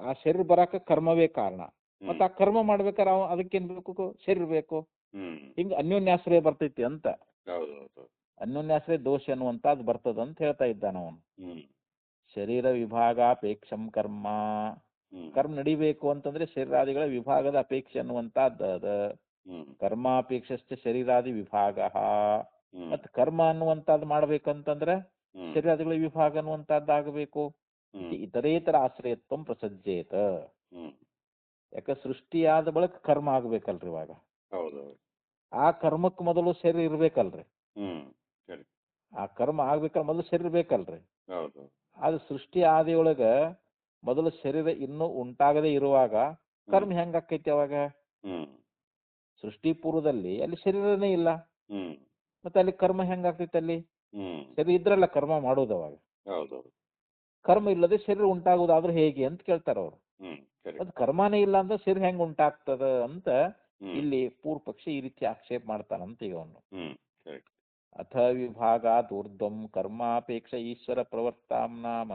ಆ ಶರೀರ ಬರಾಕ ಕರ್ಮವೇ ಕಾರಣ. ಮತ್ತೆ ಆ ಕರ್ಮ ಮಾಡ್ಬೇಕಾದ್ರೆ ಅದಕ್ಕೇನ್ ಬೇಕು? ಶರೀರ ಬೇಕು. ಹ್ಮ್ ಹಿಂಗ ಅನ್ಯೋನ್ಯಾಶ್ರಯ ಬರ್ತೈತಿ ಅಂತ. ಹೌದೌದು. ಅನ್ಯೋನ್ಯಾಶ್ರಯ ದೋಷ ಅನ್ನುವಂಥದ್ದು ಬರ್ತದ ಅಂತ ಹೇಳ್ತಾ ಇದ್ದಾನ ಅವನು. ಹ್ಮ್ ಶರೀರ ವಿಭಾಗಾಪೇಕ್ಷಂ ಕರ್ಮ, ಕರ್ಮ ನಡಿಬೇಕು ಅಂತಂದ್ರೆ ಶರೀರಾದಿಗಳ ವಿಭಾಗದ ಅಪೇಕ್ಷೆ ಅನ್ನುವಂಥದ್ದು ಅದ. ಕರ್ಮಾಪೇಕ್ಷಶ್ಚ ಶರೀರಾದಿ ವಿಭಾಗ, ಮತ್ತೆ ಕರ್ಮ ಅನ್ನುವಂಥದ್ದು ಮಾಡ್ಬೇಕಂತಂದ್ರೆ ಶರೀರಾದಿಗಳ ವಿಭಾಗ ಅನ್ನುವಂಥದ್ದು ಆಗಬೇಕು. ಇತರೇತರ ಆಶ್ರಯತ್ವಂ ಪ್ರಸಜ್ಜೇತ. ಯಾಕೆ ಸೃಷ್ಟಿಯಾದ ಬಳಿಕ ಕರ್ಮ ಆಗ್ಬೇಕಲ್ರಿ. ಇವಾಗ ಆ ಕರ್ಮಕ್ಕೆ ಮೊದಲು ಶರೀರ ಇರ್ಬೇಕಲ್ರಿ. ಆ ಕರ್ಮ ಆಗ್ಬೇಕಂದ್ರೆ ಮೊದಲು ಶರೀರ ಬೇಕಲ್ರಿ. ಅದು ಸೃಷ್ಟಿ ಆದಿಯೊಳಗ ಮೊದಲು ಶರೀರ ಇನ್ನೂ ಉಂಟಾಗದೇ ಇರುವಾಗ ಕರ್ಮ ಹೆಂಗ ಆಕೈತಿ? ಅವಾಗ ಸೃಷ್ಟಿ ಪೂರ್ವದಲ್ಲಿ ಅಲ್ಲಿ ಶರೀರನೇ ಇಲ್ಲ, ಮತ್ತೆ ಅಲ್ಲಿ ಕರ್ಮ ಹೆಂಗಾಗ್ತೈತಿ? ಅಲ್ಲಿ ಶರೀರ ಇದ್ರಲ್ಲ ಕರ್ಮ ಮಾಡೋದು. ಅವಾಗ ಕರ್ಮ ಇಲ್ಲದೆ ಶರೀರ ಉಂಟಾಗುವುದಾದ್ರೆ ಹೇಗೆ ಅಂತ ಕೇಳ್ತಾರ ಅವ್ರು. ಕರೆಕ್ಟ್. ಅದು ಕರ್ಮನೇ ಇಲ್ಲ ಅಂದ್ರೆ ಶರೀರ ಹೆಂಗ್ ಉಂಟಾಗ್ತದ ಅಂತ ಇಲ್ಲಿ ಪೂರ್ವ ಪಕ್ಷಿ ಈ ರೀತಿ ಆಕ್ಷೇಪ ಮಾಡ್ತಾನಂತ ಈಗ ಅವನು. ಕರೆಕ್ಟ್. ಅಥ ವಿಭಾಗಾತ್ ಊರ್ಧ್ವಂ ಕರ್ಮಾಪೇಕ್ಷ ಈಶ್ವರ ಪ್ರವರ್ತಾಂ ನಾಮ.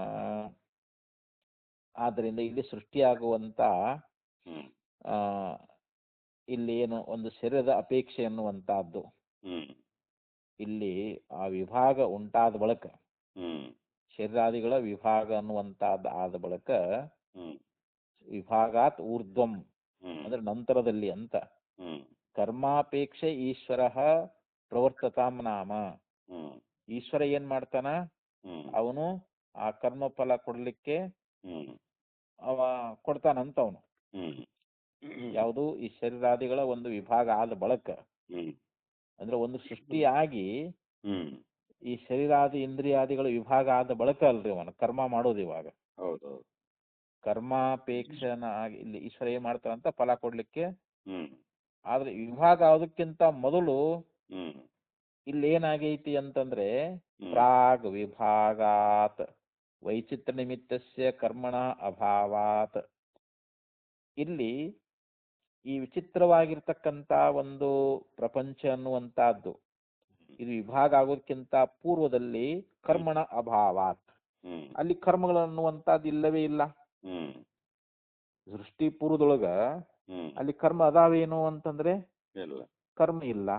ಆದ್ದರಿಂದ ಇಲ್ಲಿ ಸೃಷ್ಟಿಯಾಗುವಂತ ಆ ಇಲ್ಲಿ ಏನು ಒಂದು ಶರೀರದ ಅಪೇಕ್ಷೆ ಎನ್ನುವಂತಹದ್ದು ಇಲ್ಲಿ ಆ ವಿಭಾಗ ಉಂಟಾದ ಬಳಿಕ ಶರೀರಾದಿಗಳ ವಿಭಾಗ ಅನ್ನುವಂತಹದ್ದು ಆದ ಬಳಿಕ ವಿಭಾಗಾತ್ ಊರ್ಧ್ವಂ ಅಂದ್ರೆ ನಂತರದಲ್ಲಿ ಅಂತ ಕರ್ಮಾಪೇಕ್ಷೆ ಈಶ್ವರ ಪ್ರವರ್ತತಾಂ ನಾಮ. ಈಶ್ವರ ಏನ್ ಮಾಡ್ತಾನ, ಅವನು ಆ ಕರ್ಮ ಫಲ ಕೊಡ್ಲಿಕ್ಕೆ ಅವ ಕೊಡ್ತಾನಂತ ಅವನು. ಯಾವುದು ಈ ಶರೀರಾದಿಗಳ ಒಂದು ವಿಭಾಗ ಆದ ಬಳಿಕ ಅಂದ್ರೆ ಒಂದು ಸೃಷ್ಟಿಯಾಗಿ ಈ ಶರೀರಾದಿ ಇಂದ್ರಿಯಾದಿಗಳ ವಿಭಾಗ ಆದ ಬಳಿಕ ಅಲ್ರಿ ಅವನು ಕರ್ಮ ಮಾಡೋದು. ಇವಾಗ ಕರ್ಮಾಪೇಕ್ಷನ ಆಗಿ ಇಲ್ಲಿ ಈಶ್ವರ ಏನ್ ಮಾಡ್ತಾನಂತ ಫಲ ಕೊಡ್ಲಿಕ್ಕೆ. ಆದ್ರೆ ವಿಭಾಗ ಆಗೋದಕ್ಕಿಂತ ಮೊದಲು ಇಲ್ಲಿ ಏನಾಗೈತಿ ಅಂತಂದ್ರೆ ಪ್ರಾಗ್ ವಿಭಾಗಾತ್ ವೈಚಿತ್ರ ನಿಮಿತ್ತಸ್ಯ ಕರ್ಮಣ ಅಭಾವಾತ್. ಇಲ್ಲಿ ಈ ವಿಚಿತ್ರವಾಗಿರ್ತಕ್ಕಂಥ ಒಂದು ಪ್ರಪಂಚ ಅನ್ನುವಂತಹದ್ದು ಇದು ವಿಭಾಗ ಆಗೋದಕ್ಕಿಂತ ಪೂರ್ವದಲ್ಲಿ ಕರ್ಮಣ ಅಭಾವಾತ್, ಅಲ್ಲಿ ಕರ್ಮಗಳು ಅನ್ನುವಂಥದ್ದು ಇಲ್ಲವೇ ಇಲ್ಲ. ಸೃಷ್ಟಿ ಪೂರ್ವದೊಳಗ ಅಲ್ಲಿ ಕರ್ಮ ಅದಾವೇನು ಅಂತಂದ್ರೆ ಕರ್ಮ ಇಲ್ಲ.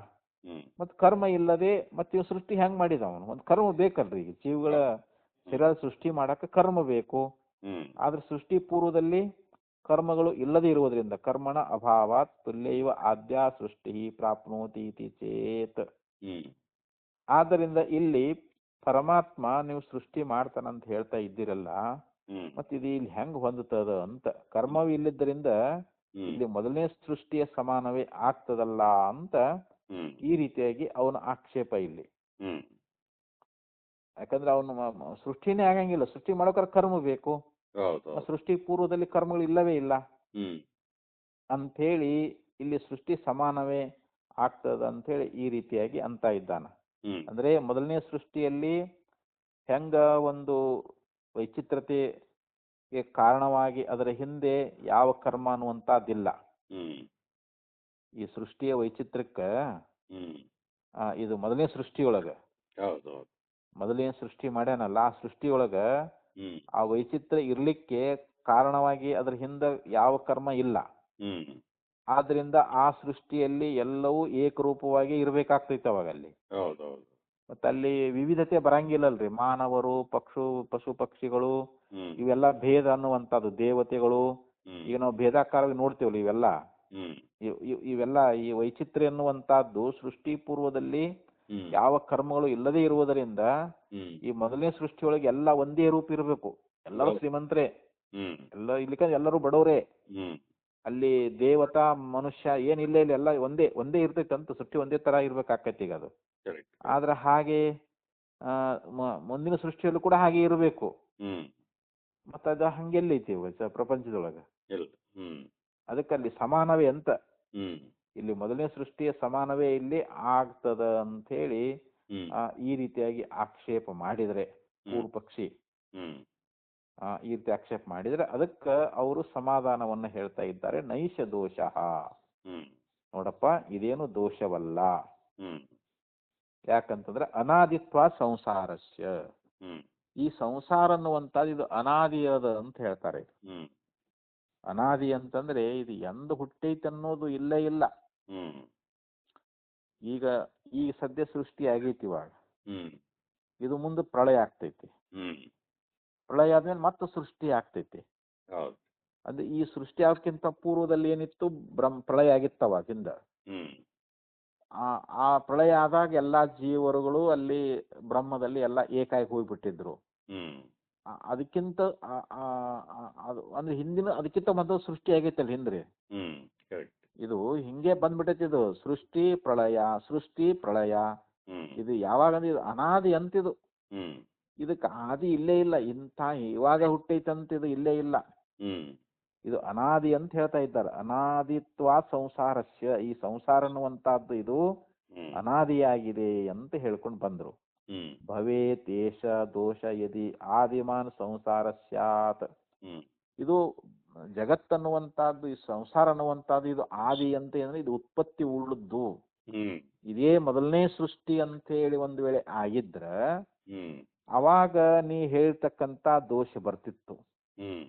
ಮತ್ ಕರ್ಮ ಇಲ್ಲದೆ ಮತ್ತೆ ಸೃಷ್ಟಿ ಹೆಂಗ್ ಮಾಡಿದ ಅವನು? ಒಂದು ಕರ್ಮ ಬೇಕಲ್ರಿ. ಈಗ ಜೀವಗಳ ಶರೀರ ಸೃಷ್ಟಿ ಮಾಡಕ ಕರ್ಮ ಬೇಕು. ಆದ್ರೆ ಸೃಷ್ಟಿ ಪೂರ್ವದಲ್ಲಿ ಕರ್ಮಗಳು ಇಲ್ಲದೆ ಇರುವುದರಿಂದ ಕರ್ಮಣ ಅಭಾವಾತ್ ತುಲ್ಯೈವ ಆದ್ಯ ಸೃಷ್ಟಿ ಪ್ರಾಪ್ನೋತಿ ಇತಿ ಚೇತ್. ಆದ್ದರಿಂದ ಇಲ್ಲಿ ಪರಮಾತ್ಮ ನೀವು ಸೃಷ್ಟಿ ಮಾಡ್ತಾನಂತ ಹೇಳ್ತಾ ಇದ್ದೀರಲ್ಲ, ಮತ್ ಇದು ಇಲ್ಲಿ ಹೆಂಗ್ ಹೊಂದುತ್ತದ ಅಂತ. ಕರ್ಮವೂ ಇಲ್ಲಿದ್ದರಿಂದ ಇಲ್ಲಿ ಮೊದಲನೇ ಸೃಷ್ಟಿಯ ಸಮಾನವೇ ಆಗ್ತದಲ್ಲ ಅಂತ ಈ ರೀತಿಯಾಗಿ ಅವನ ಆಕ್ಷೇಪ ಇಲ್ಲಿ. ಯಾಕಂದ್ರೆ ಅವನು ಸೃಷ್ಟಿನೇ ಆಗಂಗಿಲ್ಲ. ಸೃಷ್ಟಿ ಮಾಡೋಕ್ರ ಕರ್ಮ ಬೇಕು. ಸೃಷ್ಟಿ ಪೂರ್ವದಲ್ಲಿ ಕರ್ಮಗಳು ಇಲ್ಲವೇ ಇಲ್ಲ ಅಂಥೇಳಿ ಇಲ್ಲಿ ಸೃಷ್ಟಿ ಸಮಾನವೇ ಆಗ್ತದ ಅಂತ ಹೇಳಿ ಈ ರೀತಿಯಾಗಿ ಅಂತ ಇದ್ದಾನ. ಅಂದ್ರೆ ಮೊದಲನೇ ಸೃಷ್ಟಿಯಲ್ಲಿ ಹೆಂಗ ಒಂದು ವೈಚಿತ್ರತೆಗೆ ಕಾರಣವಾಗಿ ಅದರ ಹಿಂದೆ ಯಾವ ಕರ್ಮ ಅನ್ನುವಂತಹದ್ದಿಲ್ಲ. ಈ ಸೃಷ್ಟಿಯ ವೈಚಿತ್ರಕ್ಕ ಇದು ಮೊದಲನೇ ಸೃಷ್ಟಿಯೊಳಗ ಮೊದಲನೇ ಸೃಷ್ಟಿ ಮಾಡ್ಯಾನಲ್ಲ, ಆ ಸೃಷ್ಟಿಯೊಳಗ ಆ ವೈಚಿತ್ರ ಇರ್ಲಿಕ್ಕೆ ಕಾರಣವಾಗಿ ಅದ್ರ ಹಿಂದೆ ಯಾವ ಕರ್ಮ ಇಲ್ಲ. ಆದ್ರಿಂದ ಆ ಸೃಷ್ಟಿಯಲ್ಲಿ ಎಲ್ಲವೂ ಏಕರೂಪವಾಗಿ ಇರ್ಬೇಕಾಗ್ತೈತೆ ಅವಾಗ ಅಲ್ಲಿ. ಮತ್ತೆ ಅಲ್ಲಿ ವಿವಿಧತೆ ಬರಂಗಿಲ್ಲಲ್ರಿ. ಮಾನವರು, ಪಶು ಪಕ್ಷಿಗಳು ಇವೆಲ್ಲ ಭೇದ ಅನ್ನುವಂಥದ್ದು, ದೇವತೆಗಳು ಈಗ ನಾವು ಭೇದಾಕಾರವಾಗಿ ನೋಡ್ತೇವಲ್ಲ ಇವೆಲ್ಲ ಇವೆಲ್ಲ ಈ ವೈಚಿತ್ರ್ಯ ಎನ್ನುವಂತಹದ್ದು ಸೃಷ್ಟಿ ಪೂರ್ವದಲ್ಲಿ ಯಾವ ಕರ್ಮಗಳು ಇಲ್ಲದೆ ಇರುವುದರಿಂದ ಈ ಮೊದಲನೇ ಸೃಷ್ಟಿಯೊಳಗೆ ಎಲ್ಲ ಒಂದೇ ರೂಪ ಇರಬೇಕು. ಎಲ್ಲರೂ ಶ್ರೀಮಂತರೇ, ಎಲ್ಲ ಇಲ್ಲಿಕಂದ್ರೆ ಎಲ್ಲರೂ ಬಡವರೇ. ಅಲ್ಲಿ ದೇವತಾ ಮನುಷ್ಯ ಏನಿಲ್ಲ, ಇಲ್ಲ ಎಲ್ಲ ಒಂದೇ ಇರ್ತೈತೆ ಅಂತ. ಸೃಷ್ಟಿ ಒಂದೇ ತರ ಇರ್ಬೇಕಾಕೈತಿ ಈಗ ಅದು. ಆದ್ರೆ ಹಾಗೆ ಮುಂದಿನ ಸೃಷ್ಟಿಯಲ್ಲೂ ಕೂಡ ಹಾಗೆ ಇರಬೇಕು. ಮತ್ತ ಅದು ಹಂಗೆಲ್ಲೈತಿ ಪ್ರಪಂಚದೊಳಗ. ಅದಕ್ಕಲ್ಲಿ ಸಮಾನವೇ ಅಂತ. ಇಲ್ಲಿ ಮೊದಲನೇ ಸೃಷ್ಟಿಯ ಸಮಾನವೇ ಇಲ್ಲಿ ಆಗ್ತದ ಅಂತ ಹೇಳಿ ಈ ರೀತಿಯಾಗಿ ಆಕ್ಷೇಪ ಮಾಡಿದ್ರೆ ಪೂರ್ವ ಪಕ್ಷಿ ಈ ರೀತಿ ಆಕ್ಷೇಪ ಮಾಡಿದ್ರೆ ಅದಕ್ಕ ಅವರು ಸಮಾಧಾನವನ್ನ ಹೇಳ್ತಾ ಇದ್ದಾರೆ. ನೈಷ ದೋಷ, ನೋಡಪ್ಪ ಇದೇನು ದೋಷವಲ್ಲ. ಯಾಕಂತಂದ್ರೆ ಅನಾದಿತ್ವ ಸಂಸಾರಸ್ಯ, ಈ ಸಂಸಾರ ಅನ್ನುವಂಥದ್ದು ಇದು ಅನಾದಿಯದ ಅಂತ ಹೇಳ್ತಾರೆ. ಅನಾದಿ ಅಂತಂದ್ರೆ ಇದು ಎಂದು ಹುಟ್ಟೈತೆ ಅನ್ನೋದು ಇಲ್ಲೇ ಇಲ್ಲ. ಈಗ ಸದ್ಯ ಸೃಷ್ಟಿ ಆಗೈತಿ ಇವಾಗ, ಇದು ಮುಂದೆ ಪ್ರಳಯ ಆಗ್ತೈತಿ. ಪ್ರಳಯ ಆದ್ಮೇಲೆ ಮತ್ತೆ ಸೃಷ್ಟಿ ಆಗ್ತೈತಿ. ಅಂದ್ರೆ ಈ ಸೃಷ್ಟಿ ಆಗೋಕ್ಕಿಂತ ಪೂರ್ವದಲ್ಲಿ ಏನಿತ್ತು, ಪ್ರಳಯ ಆಗಿತ್ತವಾಗಿಂದ. ಆ ಪ್ರಳಯ ಆದಾಗ ಎಲ್ಲಾ ಜೀವರುಗಳು ಅಲ್ಲಿ ಬ್ರಹ್ಮದಲ್ಲಿ ಎಲ್ಲ ಏಕಾಗಿ ಹೋಗ್ಬಿಟ್ಟಿದ್ರು. ಅದಕ್ಕಿಂತ ಅಂದ್ರೆ ಹಿಂದಿನ ಅದಕ್ಕಿಂತ ಮೊದಲು ಸೃಷ್ಟಿ ಆಗೈತಲ್ಲ ಹಿಂದ್ರಿ. ಇದು ಹಿಂಗೆ ಬಂದ್ಬಿಟ್ಟೈತಿ. ಇದು ಸೃಷ್ಟಿ ಪ್ರಳಯ ಇದು ಯಾವಾಗ ಇದು ಅನಾದಿ ಅಂತಿದು. ಇದಕ್ಕೆ ಆದಿ ಇಲ್ಲೇ ಇಲ್ಲ. ಇಂಥ ಇವಾಗ ಹುಟ್ಟೈತಂತ ಇದು ಇಲ್ಲೇ ಇಲ್ಲ. ಇದು ಅನಾದಿ ಅಂತ ಹೇಳ್ತಾ ಇದ್ದಾರೆ. ಅನಾದಿತ್ವ ಸಂಸಾರಸ್ಯ, ಈ ಸಂಸಾರ ಅನ್ನುವಂತಹದ್ದು ಇದು ಅನಾದಿಯಾಗಿದೆ ಅಂತ ಹೇಳ್ಕೊಂಡು ಬಂದ್ರು. ಹ್ಮ್ ಭವೇತ್ ಏಷ ದೋಷ ಯದಿ ಆದಿಮಾನ್ ಸಂಸಾರ ಸ್ಯಾತ್. ಹ್ಮ್ ಇದು ಜಗತ್ತನ್ನುವಂತಹದ್ದು, ಈ ಸಂಸಾರ ಅನ್ನುವಂತಹದ್ದು ಇದು ಆದಿ ಅಂತ ಅಂದ್ರೆ ಇದು ಉತ್ಪತ್ತಿ ಉಳ್ಳದ್ದು, ಹ್ಮ್ ಇದೇ ಮೊದಲನೇ ಸೃಷ್ಟಿ ಅಂತ ಹೇಳಿ ಒಂದು ವೇಳೆ ಆಗಿದ್ರ ಹ್ಮ್ ಅವಾಗ ನೀ ಹೇಳ್ತಕ್ಕಂತ ದೋಷ ಬರ್ತಿತ್ತು. ಹ್ಮ್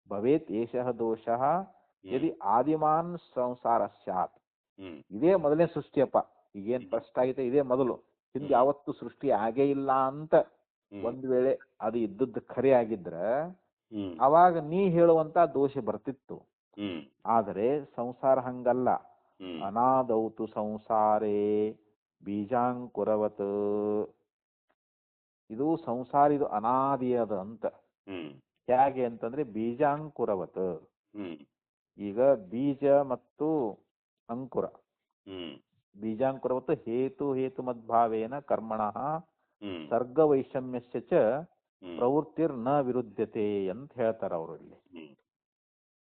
ಭವೇತ್ ಏಷಃ ದೋಷಃ ಯದಿ ಆದಿಮಾನ್ ಸಂಸಾರ ಸ್ಯಾತ್. ಹ್ಮ್ ಇದೇ ಮೊದಲನೇ ಸೃಷ್ಟಿಯಪ್ಪ, ಈಗೇನ್ ಫಸ್ಟ್ ಆಗಿದೆ ಇದೇ ಮೊದಲು, ಹಿಂದೆ ಯಾವತ್ತು ಸೃಷ್ಟಿ ಆಗೇ ಇಲ್ಲ ಅಂತ ಒಂದ್ ವೇಳೆ ಅದು ಇದ್ದದ್ದು ಖರೆ ಆಗಿದ್ರ ಹ್ಮ್ ಅವಾಗ ನೀ ಹೇಳುವಂತ ದೋಷ ಬರ್ತಿತ್ತು. ಹ್ಮ್ ಆದರೆ ಸಂಸಾರ ಹಂಗಲ್ಲ. ಹ್ಮ್ ಅನಾದೌತು ಸಂಸಾರೇ ಬೀಜಾಂಕುರವತ್. ಇದು ಸಂಸಾರ ಇದು ಅನಾದಿಯದ ಅಂತ. ಹ್ಮ್ ಹೇಗೆ ಅಂತಂದ್ರೆ ಬೀಜಾಂಕುರವತ್. ಹ್ಮ್ ಈಗ ಬೀಜ ಮತ್ತು ಅಂಕುರ, ಹ್ಮ್ ಬೀಜಾಂಕುರವತ್ ಹೇತು ಹೇತು ಮದ್ಭಾವೇನ ಕರ್ಮಣಃ ಹ್ಮ್ ಸರ್ಗ ವೈಷಮ್ಯಸ್ಯ ಚ ಪ್ರವೃತ್ತಿರ್ ನ ವಿರುದ್ಧತೆ ಅಂತ ಹೇಳ್ತಾರ ಅವರು.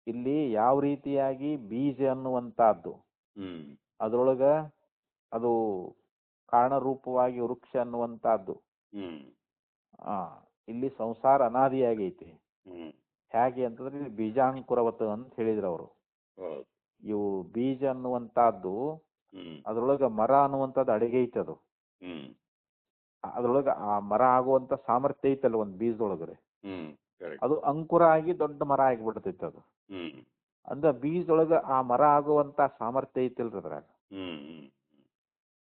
ಇಲ್ಲಿ ಯಾವ ರೀತಿಯಾಗಿ ಬೀಜ ಅನ್ನುವಂತಹದ್ದು ಹ್ಮ್ ಅದರೊಳಗ ಅದು ಕಾರಣರೂಪವಾಗಿ ವೃಕ್ಷ ಅನ್ನುವಂತಹದ್ದು, ಹ್ಮ್ ಇಲ್ಲಿ ಸಂಸಾರ ಅನಾದಿಯಾಗೈತಿ. ಹ್ಮ್ ಹೇಗೆ ಅಂತಂದ್ರೆ ಇಲ್ಲಿ ಬೀಜಾಂಕುರವತ್ ಅಂತ ಹೇಳಿದ್ರು ಅವರು. ಇವು ಬೀಜ ಅನ್ನುವಂತಹದ್ದು ಅದ್ರೊಳಗ ಮರ ಅನ್ನುವಂಥದ್ದು ಅಡಿಗೆ ಐತದು. ಅದ್ರೊಳಗ ಆ ಮರ ಆಗುವಂತ ಸಾಮರ್ಥ್ಯ ಐತಲ್ಲ ಒಂದ್ ಬೀಜದೊಳಗಡೆ, ಅದು ಅಂಕುರ ಆಗಿ ದೊಡ್ಡ ಮರ ಆಗಿಬಿಡ್ತೈತೆ ಅದು. ಅಂದ್ರ ಬೀಜದೊಳಗ ಆ ಮರ ಆಗುವಂತ ಸಾಮರ್ಥ್ಯ ಐತಿಲ್ರಿ ಅದ್ರಾಗ.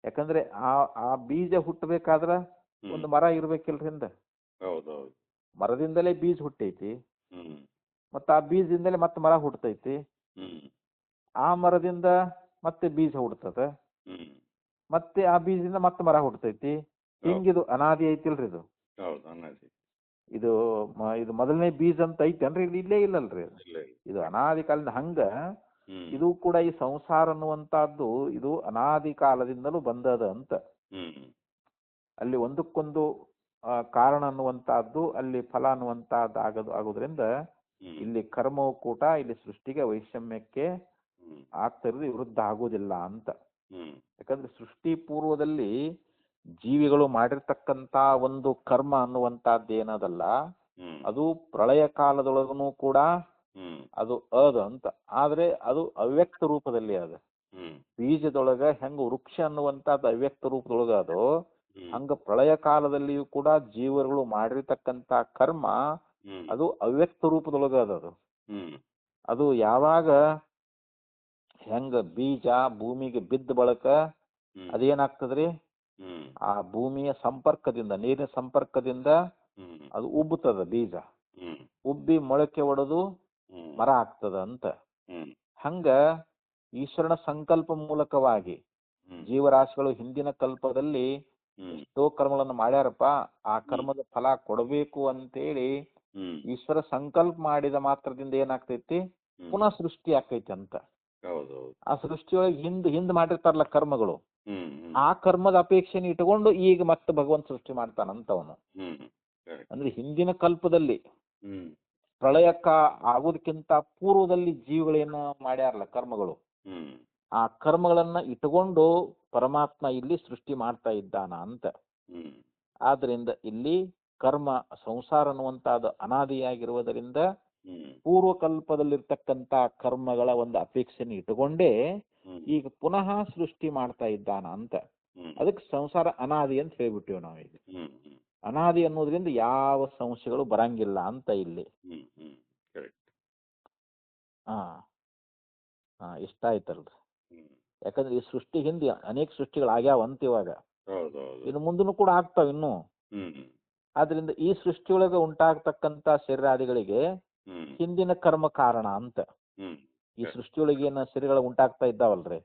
ಯಾಕಂದ್ರೆ ಆ ಬೀಜ ಹುಟ್ಟಬೇಕಾದ್ರ ಒಂದು ಮರ ಇರ್ಬೇಕಿಲ್ರಿ ಹಿಂದ. ಮರದಿಂದಲೇ ಬೀಜ ಹುಟ್ಟೈತಿ, ಮತ್ತ ಆ ಬೀಜದಿಂದಲೇ ಮತ್ತೆ ಮರ ಹುಟ್ಟತೈತಿ, ಆ ಮರದಿಂದ ಮತ್ತೆ ಬೀಜ ಹುಡ್ತದ, ಮತ್ತೆ ಆ ಬೀಜದಿಂದ ಮತ್ತೆ ಮರ ಹುಟ್ಟತೈತಿ. ಹಿಂಗಿದು ಅನಾದಿ ಐತಿಲ್ರಿ ಇದು. ಇದು ಇದು ಮೊದಲನೇ ಬೀಜ ಅಂತ ಐತೇನ್ರಿ? ಇಲ್ಲಿ ಇಲ್ಲೇ ಇಲ್ಲಲ್ರಿ, ಇದು ಅನಾದಿ ಕಾಲದಿಂದ. ಹಂಗ ಇದು ಕೂಡ ಈ ಸಂಸಾರ ಅನ್ನುವಂತಹದ್ದು ಇದು ಅನಾದಿ ಕಾಲದಿಂದಲೂ ಬಂದದ ಅಂತ. ಅಲ್ಲಿ ಒಂದಕ್ಕೊಂದು ಕಾರಣ ಅನ್ನುವಂತಹದ್ದು, ಅಲ್ಲಿ ಫಲ ಅನ್ನುವಂತಹದ್ದು ಆಗೋದ್ರಿಂದ ಇಲ್ಲಿ ಕರ್ಮವು ಕೂಡ ಇಲ್ಲಿ ಸೃಷ್ಟಿಗೆ ವೈಷಮ್ಯಕ್ಕೆ ಆಗ್ತಿರೋದು ವಿರುದ್ಧ ಆಗೋದಿಲ್ಲ ಅಂತ. ಯಾಕಂದ್ರೆ ಸೃಷ್ಟಿ ಪೂರ್ವದಲ್ಲಿ ಜೀವಿಗಳು ಮಾಡಿರ್ತಕ್ಕಂತ ಒಂದು ಕರ್ಮ ಅನ್ನುವಂತಹದ್ದು ಏನದಲ್ಲ, ಅದು ಪ್ರಳಯ ಕಾಲದೊಳಗನು ಕೂಡ ಅದು ಅದ ಅಂತ. ಆದ್ರೆ ಅದು ಅವ್ಯಕ್ತ ರೂಪದಲ್ಲಿ ಅದ. ಬೀಜದೊಳಗ ಹೆಂಗ ವೃಕ್ಷ ಅನ್ನುವಂತಹದ್ದು ಅವ್ಯಕ್ತ ರೂಪದೊಳಗ ಅದು, ಹಂಗ ಪ್ರಳಯ ಕಾಲದಲ್ಲಿಯೂ ಕೂಡ ಜೀವಗಳು ಮಾಡಿರ್ತಕ್ಕಂತ ಕರ್ಮ ಅದು ಅವ್ಯಕ್ತ ರೂಪದೊಳಗ ಅದು. ಅದು ಯಾವಾಗ ಹೆಂಗ ಬೀಜ ಭೂಮಿಗೆ ಬಿದ್ದ ಬಳಕ ಅದೇನಾಗ್ತದ್ರಿ, ಆ ಭೂಮಿಯ ಸಂಪರ್ಕದಿಂದ, ನೀರಿನ ಸಂಪರ್ಕದಿಂದ ಅದು ಉಬ್ಬುತ್ತದ. ಬೀಜ ಉಬ್ಬಿ ಮೊಳಕೆ ಒಡೆದು ಮರ ಆಗ್ತದ ಅಂತ. ಹಂಗ ಈಶ್ವರನ ಸಂಕಲ್ಪ ಮೂಲಕವಾಗಿ ಜೀವರಾಶಿಗಳು ಹಿಂದಿನ ಕಲ್ಪದಲ್ಲಿ ಎಷ್ಟೋ ಕರ್ಮಗಳನ್ನು ಮಾಡ್ಯಾರಪ್ಪ, ಆ ಕರ್ಮದ ಫಲ ಕೊಡಬೇಕು ಅಂತೇಳಿ ಈಶ್ವರ ಸಂಕಲ್ಪ ಮಾಡಿದ ಮಾತ್ರದಿಂದ ಏನಾಗ್ತೈತಿ, ಪುನಃ ಸೃಷ್ಟಿ ಆಕೈತಿ ಅಂತ. ಆ ಸೃಷ್ಟಿಯೊಳಗೆ ಹಿಂದ್ ಮಾಡಿರ್ತಾರಲ್ಲ ಕರ್ಮಗಳು, ಆ ಕರ್ಮದ ಅಪೇಕ್ಷೆನ ಇಟ್ಕೊಂಡು ಈಗ ಮತ್ತೆ ಭಗವಂತ ಸೃಷ್ಟಿ ಮಾಡ್ತಾನಂತ ಅವನು. ಅಂದ್ರೆ ಹಿಂದಿನ ಕಲ್ಪದಲ್ಲಿ ಪ್ರಳಯಕ್ಕ ಆಗೋದಕ್ಕಿಂತ ಪೂರ್ವದಲ್ಲಿ ಜೀವಿಗಳೇನ ಮಾಡ್ಯಾರಲ್ಲ ಕರ್ಮಗಳು, ಆ ಕರ್ಮಗಳನ್ನ ಇಟ್ಕೊಂಡು ಪರಮಾತ್ಮ ಇಲ್ಲಿ ಸೃಷ್ಟಿ ಮಾಡ್ತಾ ಇದ್ದಾನ ಅಂತ. ಆದ್ರಿಂದ ಇಲ್ಲಿ ಕರ್ಮ ಸಂಸಾರ ಅನ್ನುವಂತಹದ್ದು ಅನಾದಿಯಾಗಿರುವುದರಿಂದ ಪೂರ್ವಕಲ್ಪದಲ್ಲಿರ್ತಕ್ಕಂತ ಕರ್ಮಗಳ ಒಂದು ಅಪೇಕ್ಷೆನ ಇಟ್ಟುಕೊಂಡೇ ಈಗ ಪುನಃ ಸೃಷ್ಟಿ ಮಾಡ್ತಾ ಇದ್ದಾನ ಅಂತ. ಅದಕ್ಕೆ ಸಂಸಾರ ಅನಾದಿ ಅಂತ ಹೇಳ್ಬಿಟ್ಟಿವಿ ನಾವೀಗ. ಅನಾದಿ ಅನ್ನೋದ್ರಿಂದ ಯಾವ ಸಂಶಯಗಳು ಬರಂಗಿಲ್ಲ ಅಂತ ಇಲ್ಲಿ. ಇಷ್ಟ ಆಯ್ತಲ್ರಿ. ಯಾಕಂದ್ರೆ ಈ ಸೃಷ್ಟಿ ಹಿಂದೆ ಅನೇಕ ಸೃಷ್ಟಿಗಳು ಆಗ್ಯಾವಂತ ಇವಾಗ, ಇನ್ನು ಮುಂದೂ ಕೂಡ ಆಗ್ತಾವ ಇನ್ನು. ಆದ್ರಿಂದ ಈ ಸೃಷ್ಟಿಯೊಳಗೆ ಉಂಟಾಗ್ತಕ್ಕಂತ ಶರೀರಾದಿಗಳಿಗೆ ಹಿಂದಿನ ಕರ್ಮ ಕಾರಣ ಅಂತ. ಈ ಸೃಷ್ಟಿಯೊಳಗೆ ಏನ ಶರೀರಗಳು ಉಂಟಾಗ್ತಾ ಇದ್ದಾವಲ್ರಿ,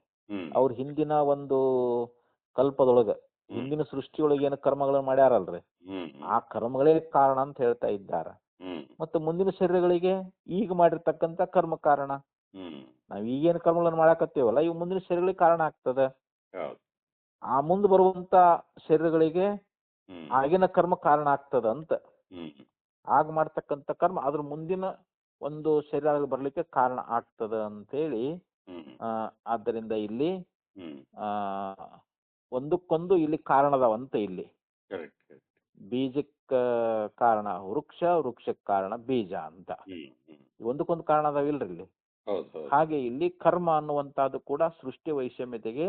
ಅವ್ರ ಹಿಂದಿನ ಒಂದು ಕಲ್ಪದೊಳಗ ಹಿಂದಿನ ಸೃಷ್ಟಿಯೊಳಗೆ ಏನು ಕರ್ಮಗಳನ್ನು ಮಾಡ್ಯಾರಲ್ರಿ, ಆ ಕರ್ಮಗಳೇ ಕಾರಣ ಅಂತ ಹೇಳ್ತಾ ಇದ್ದಾರ. ಮತ್ತೆ ಮುಂದಿನ ಶರೀರಗಳಿಗೆ ಈಗ ಮಾಡಿರ್ತಕ್ಕಂತ ಕರ್ಮ ಕಾರಣ. ನಾವ್ ಈಗೇನು ಕರ್ಮಗಳನ್ನು ಮಾಡಾಕತ್ತೀವಲ್ಲ ಇವು ಮುಂದಿನ ಶರೀರಗಳಿಗೆ ಕಾರಣ ಆಗ್ತದ. ಆ ಮುಂದೆ ಬರುವಂತ ಶರೀರಗಳಿಗೆ ಆಗಿನ ಕರ್ಮ ಕಾರಣ ಆಗ್ತದ ಅಂತ. ಆಗ ಮಾಡ್ತಕ್ಕಂಥ ಕರ್ಮ ಅದ್ರ ಮುಂದಿನ ಒಂದು ಶರೀರ ಬರ್ಲಿಕ್ಕೆ ಕಾರಣ ಆಗ್ತದ ಅಂತೇಳಿ. ಆದ್ದರಿಂದ ಇಲ್ಲಿ ಒಂದಕ್ಕೊಂದು ಇಲ್ಲಿ ಕಾರಣದವಂತ ಇಲ್ಲಿ. Correct correct. ಬೀಜಕ್ಕ ಕಾರಣ ವೃಕ್ಷ, ವೃಕ್ಷಕ್ಕೆ ಕಾರಣ ಬೀಜ ಅಂತ. ಒಂದಕ್ಕೊಂದು ಕಾರಣ ಅದಾವಿಲ್ರಿ ಇಲ್ಲಿ. ಹೌದು ಹೌದು. ಹಾಗೆ ಇಲ್ಲಿ ಕರ್ಮ ಅನ್ನುವಂತಹದ್ದು ಕೂಡ ಸೃಷ್ಟಿ ವೈಷಮ್ಯತೆಗೆ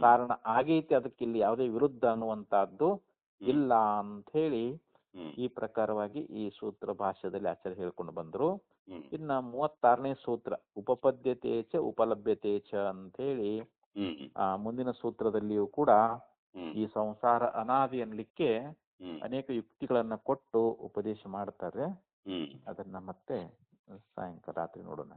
ಕಾರಣ ಆಗೈತಿ. ಅದಕ್ಕೆ ಇಲ್ಲಿ ಯಾವುದೇ ವಿರುದ್ಧ ಅನ್ನುವಂತಹದ್ದು ಇಲ್ಲ ಅಂತ ಹೇಳಿ ಈ ಪ್ರಕಾರವಾಗಿ ಈ ಸೂತ್ರ ಭಾಷ್ಯದಲ್ಲಿ ಆಚಾರ್ಯ ಹೇಳ್ಕೊಂಡು ಬಂದ್ರು. ಇನ್ನ 36ನೇ ಸೂತ್ರ ಉಪಪದ್ಯತೇಚ ಉಪಲಭ್ಯತೇಚ ಅಂತ ಹೇಳಿ ಮುಂದಿನ ಸೂತ್ರದಲ್ಲಿಯೂ ಕೂಡ ಈ ಸಂಸಾರ ಅನಾದಿ ಅನ್ಲಿಕ್ಕೆ ಅನೇಕ ಯುಕ್ತಿಗಳನ್ನ ಕೊಟ್ಟು ಉಪದೇಶ ಮಾಡ್ತಾರೆ. ಅದನ್ನ ಮತ್ತೆ ಸಾಯಂಕಾಲ ರಾತ್ರಿ ನೋಡೋಣ.